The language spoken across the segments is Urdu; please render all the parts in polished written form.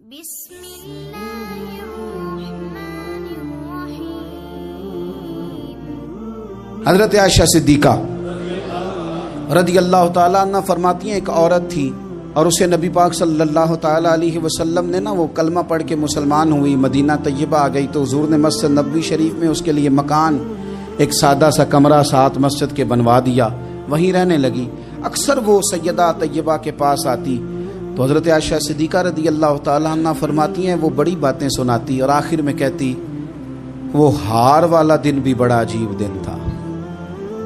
بسم اللہ الرحمن الرحیم۔ حضرت عائشہ صدیقہ رضی اللہ تعالیٰ عنہ فرماتی ہیں ایک عورت تھی اور اسے نبی پاک صلی اللہ تعالیٰ علیہ وسلم نے وہ کلمہ پڑھ کے مسلمان ہوئی، مدینہ طیبہ آ گئی تو حضور نے مسجد نبوی شریف میں اس کے لیے مکان ایک سادہ سا کمرہ ساتھ مسجد کے بنوا دیا، وہیں رہنے لگی۔ اکثر وہ سیدہ طیبہ کے پاس آتی تو حضرت عائشہ صدیقہ رضی اللہ تعالیٰ عنہ فرماتی ہیں وہ بڑی باتیں سناتی اور آخر میں کہتی وہ ہار والا دن بھی بڑا عجیب دن تھا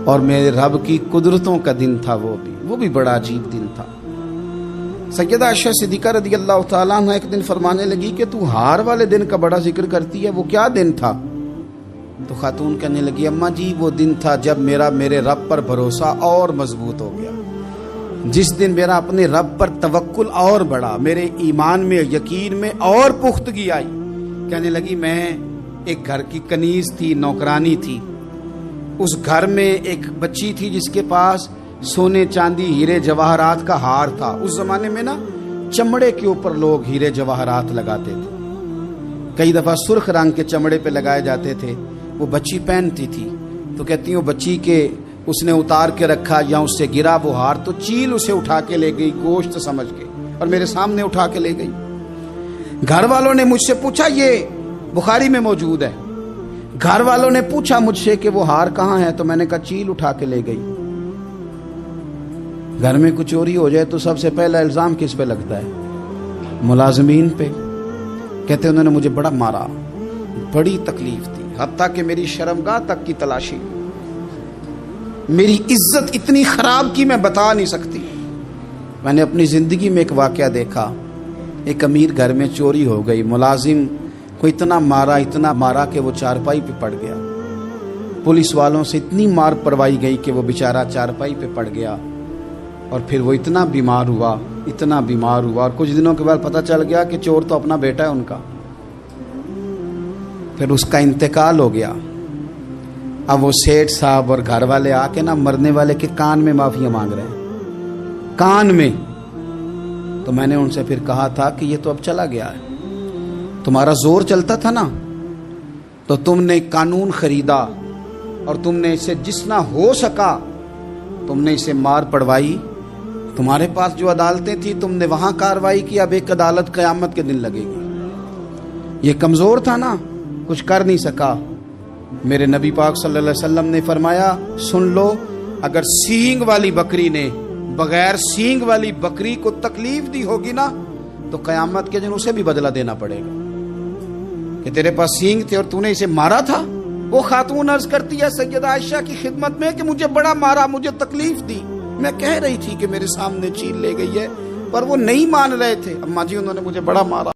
اور میرے رب کی قدرتوں کا دن تھا، وہ بھی بڑا عجیب دن تھا۔ سیدہ عائشہ صدیقہ رضی اللہ تعالیٰ عنہ ایک دن فرمانے لگی کہ تو ہار والے دن کا بڑا ذکر کرتی ہے، وہ کیا دن تھا؟ تو خاتون کہنے لگی اماں جی وہ دن تھا جب میرے رب پر بھروسہ اور مضبوط ہو گیا، جس دن میرا اپنے رب پر توکل اور بڑھا، میرے ایمان میں یقین میں اور پختگی آئی۔ کہنے لگی میں ایک گھر کی کنیز تھی، نوکرانی تھی، اس گھر میں ایک بچی تھی جس کے پاس سونے چاندی ہیرے جواہرات کا ہار تھا۔ اس زمانے میں چمڑے کے اوپر لوگ ہیرے جواہرات لگاتے تھے، کئی دفعہ سرخ رنگ کے چمڑے پہ لگائے جاتے تھے، وہ بچی پہنتی تھی تو کہتی ہوں بچی کے اس نے اتار کے رکھا یا اس سے گرا وہ ہار تو چیل اسے اٹھا کے لے گئی گوشت سمجھ کے اور میرے سامنے اٹھا کے لے گئی۔ گھر والوں نے مجھ سے پوچھا، یہ بخاری میں موجود ہے، گھر والوں نے پوچھا مجھ سے کہ وہ ہار کہاں ہے تو میں نے کہا چیل اٹھا کے لے گئی۔ گھر میں کچھ چوری ہو جائے تو سب سے پہلا الزام کس پہ لگتا ہے؟ ملازمین پہ۔ کہتے انہوں نے مجھے بڑا مارا، بڑی تکلیف تھی، حتیٰ کہ میری شرمگاہ تک کی تلاشی، میری عزت اتنی خراب کی میں بتا نہیں سکتی۔ میں نے اپنی زندگی میں ایک واقعہ دیکھا، ایک امیر گھر میں چوری ہو گئی، ملازم کو اتنا مارا کہ وہ چارپائی پہ پڑ گیا، پولیس والوں سے اتنی مار پروائی گئی کہ وہ بیچارہ چارپائی پہ پڑ گیا اور پھر وہ اتنا بیمار ہوا اور کچھ دنوں کے بعد پتہ چل گیا کہ چور تو اپنا بیٹا ہے ان کا، پھر اس کا انتقال ہو گیا۔ اب وہ سیٹھ صاحب اور گھر والے آ کے مرنے والے کے کان میں معافی مانگ رہے ہیں، کان میں۔ تو میں نے ان سے پھر کہا تھا کہ یہ تو اب چلا گیا ہے، تمہارا زور چلتا تھا نا تو تم نے قانون خریدا اور تم نے اسے جتنا ہو سکا تم نے اسے مار پڑوائی، تمہارے پاس جو عدالتیں تھی تم نے وہاں کاروائی کی، اب ایک عدالت قیامت کے دن لگے گی۔ یہ کمزور تھا نا، کچھ کر نہیں سکا۔ میرے نبی پاک صلی اللہ علیہ وسلم نے فرمایا سن لو، اگر سینگ والی بکری نے بغیر سینگ والی بکری کو تکلیف دی ہوگی نا تو قیامت کے دن اسے بھی بدلہ دینا پڑے گا کہ تیرے پاس سینگ تھے اور تو نے اسے مارا تھا۔ وہ خاتون عرض کرتی ہے سیدہ عائشہ کی خدمت میں کہ مجھے بڑا مارا، مجھے تکلیف دی، میں کہہ رہی تھی کہ میرے سامنے چیل لے گئی ہے پر وہ نہیں مان رہے تھے، اماں جی انہوں نے مجھے بڑا مارا۔